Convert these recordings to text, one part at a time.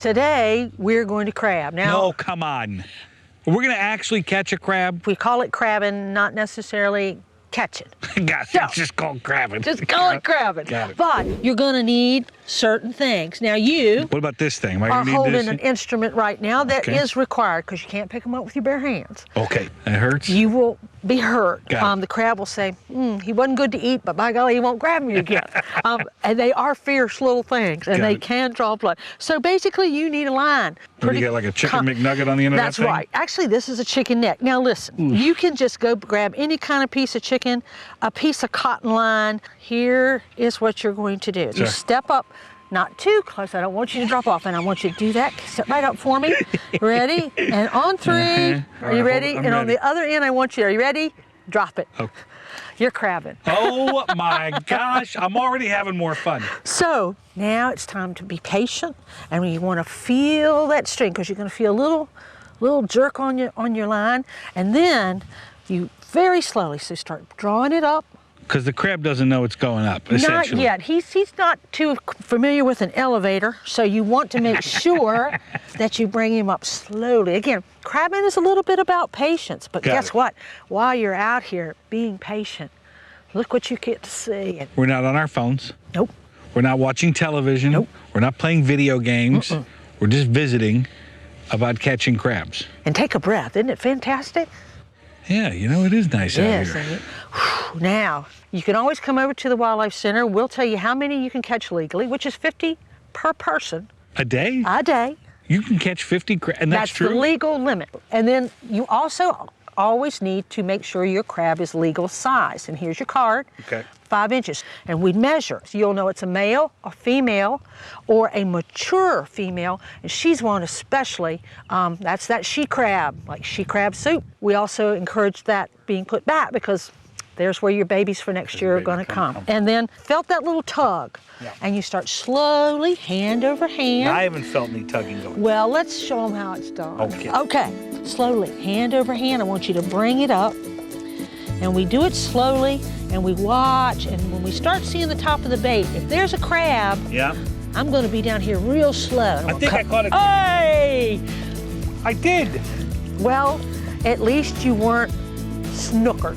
Today, we're going to crab. Now, no, come on. We're going to actually catch a crab? We call it crabbing, not necessarily catch it. Got it. It's just called crabbing. Just call it crabbing. Got it. But you're going to need certain things. Now, you what about this thing? are holding an instrument right now that is required because you can't pick them up with your bare hands. Okay, that hurts? You will be hurt. Got the crab will say, he wasn't good to eat, but by golly, he won't grab me again. And they are fierce little things, and they can draw blood. So basically, you need a line. You get like a chicken McNugget on the end of that That's thing? right. Actually, this is a chicken neck. Now listen, you can just go grab any kind of piece of chicken, a piece of cotton line. Here is what you're going to do. You step up, not too close. I don't want you to drop off, and I want you to do that. Step right up for me. Ready? And on three. Are you ready? And on the other end, I want you. Are you ready? Drop it. Oh. You're crabbing. Oh my gosh, I'm already having more fun. So now it's time to be patient, and you want to feel that string because you're going to feel a little jerk on your line, and then you very slowly start drawing it up. Because the crab doesn't know it's going up, essentially. Not yet. He's not too familiar with an elevator, so you want to make sure that you bring him up slowly. Again, crabbing is a little bit about patience, but guess what? While you're out here being patient, look what you get to see. We're not on our phones. Nope. We're not watching television. Nope. We're not playing video games. We're just visiting about catching crabs. And take a breath. Isn't it fantastic? Yeah, you know, it is nice out here. Now, you can always come over to the Wildlife Center. We'll tell you how many you can catch legally, which is 50 per person. A day? A day. You can catch 50 crabs, and that's true? That's the legal limit. And then you also always need to make sure your crab is legal size. And here's your card. Okay. 5 inches. And we measure. So you'll know it's a male, a female, or a mature female. And she's one especially. That's that she crab, like she crab soup. We also encourage that being put back because there's where your babies for next year are going to come. And then felt that little tug. Yeah. And you start slowly, hand over hand. I haven't felt any tugging going. Well, let's show them how it's done. Okay. Okay. Slowly, hand over hand. I want you to bring it up. And we do it slowly, and we watch. And when we start seeing the top of the bait, if there's a crab, I'm going to be down here real slow. I think I caught it. Hey! I did. Well, at least you weren't snookered.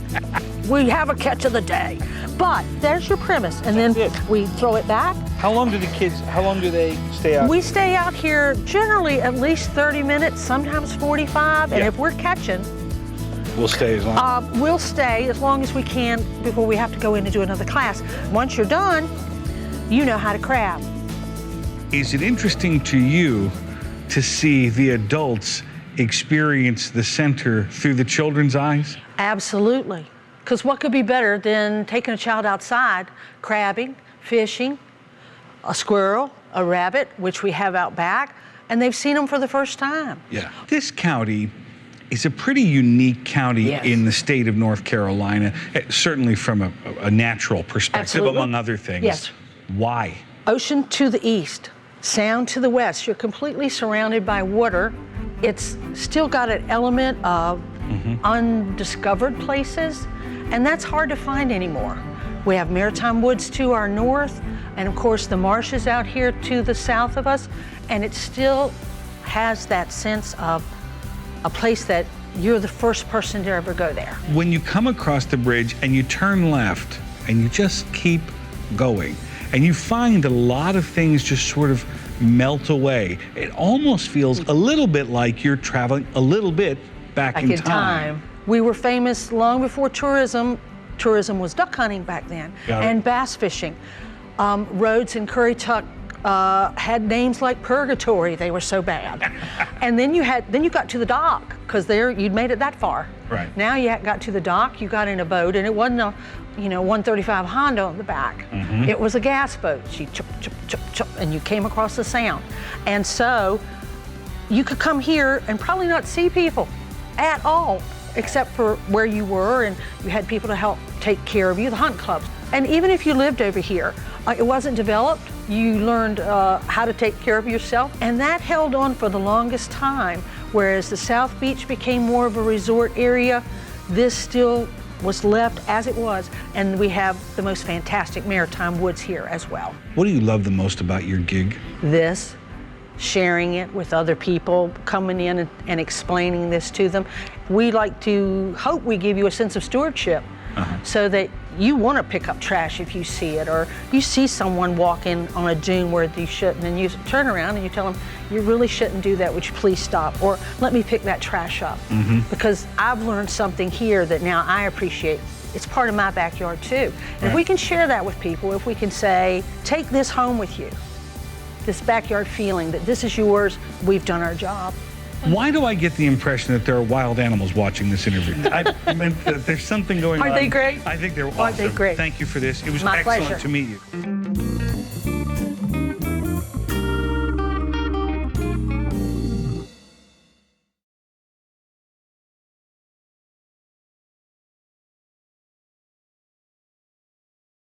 We have a catch of the day. But there's your premise. And then we throw it back. How long do they stay out? We stay out here generally at least 30 minutes, sometimes 45. And if we're catching, we'll stay as long. We'll stay as long as we can before we have to go in and do another class. Once you're done, you know how to crab. Is it interesting to you to see the adults experience the center through the children's eyes? Absolutely. Because what could be better than taking a child outside, crabbing, fishing, a squirrel, a rabbit, which we have out back, and they've seen them for the first time. Yeah. This county is a pretty unique county in the state of North Carolina, certainly from a natural perspective, among other things. Yes. Why? Ocean to the east, sound to the west. You're completely surrounded by water. It's still got an element of undiscovered places, and that's hard to find anymore. We have maritime woods to our north, and of course the marshes out here to the south of us, and it still has that sense of a place that you're the first person to ever go there. When you come across the bridge and you turn left and you just keep going, and you find a lot of things just sort of melt away, it almost feels a little bit like you're traveling a little bit back in time. We were famous long before tourism. Tourism was duck hunting back then, and bass fishing. Roads in Currituck had names like Purgatory. They were so bad. And then you got to the dock because you'd made it that far. Right. Now you got to the dock. You got in a boat, and it wasn't a 135 Honda on the back. It was a gas boat. You chip, chip, chip, chip, and you came across the sound. And so you could come here and probably not see people at all, except for where you were, and you had people to help take care of you, the hunt clubs. And even if you lived over here, it wasn't developed. You learned how to take care of yourself, and that held on for the longest time. Whereas the South Beach became more of a resort area, this still was left as it was, and we have the most fantastic maritime woods here as well. What do you love the most about your gig? This, sharing it with other people, coming in and explaining this to them. We like to hope we give you a sense of stewardship so that you want to pick up trash if you see it, or you see someone walking on a dune where you shouldn't, and you turn around and you tell them, you really shouldn't do that, would you please stop? Or let me pick that trash up. Because I've learned something here that now I appreciate. It's part of my backyard too. And if we can share that with people, if we can say, take this home with you, this backyard feeling that this is yours, we've done our job. Why do I get the impression that there are wild animals watching this interview? I mean, there's something going on. Aren't they great? I think they're awesome. Aren't they great? Thank you for this. It was My excellent pleasure. to meet you.